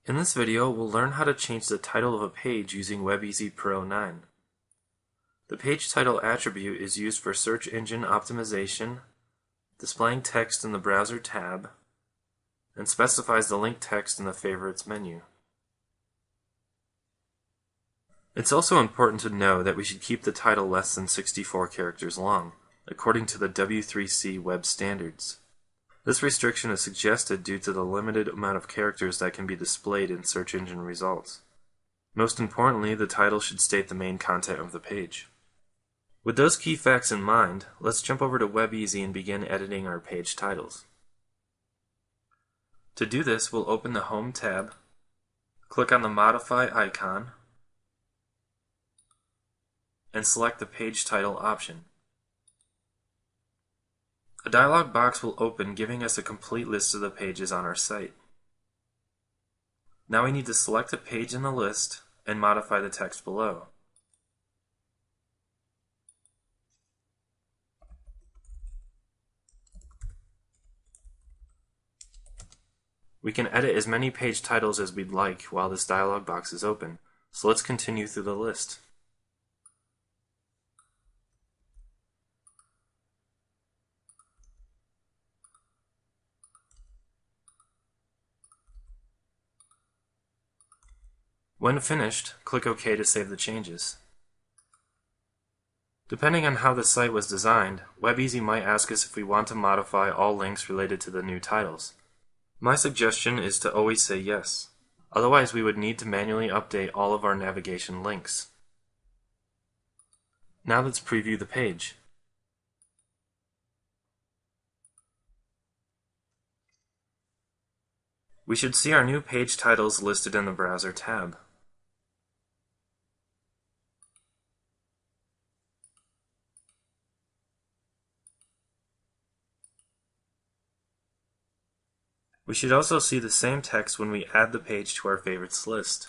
In this video, we'll learn how to change the title of a page using WebEasy Pro 9. The page title attribute is used for search engine optimization, displaying text in the browser tab, and specifies the link text in the favorites menu. It's also important to know that we should keep the title less than 64 characters long, according to the W3C web standards. This restriction is suggested due to the limited amount of characters that can be displayed in search engine results. Most importantly, the title should state the main content of the page. With those key facts in mind, let's jump over to WebEasy and begin editing our page titles. To do this, we'll open the Home tab, click on the Modify icon, and select the Page Title option. A dialog box will open giving us a complete list of the pages on our site. Now we need to select a page in the list and modify the text below. We can edit as many page titles as we'd like while this dialog box is open, so let's continue through the list. When finished, click OK to save the changes. Depending on how the site was designed, WebEasy might ask us if we want to modify all links related to the new titles. My suggestion is to always say yes. Otherwise, we would need to manually update all of our navigation links. Now let's preview the page. We should see our new page titles listed in the Browser tab. We should also see the same text when we add the page to our favorites list.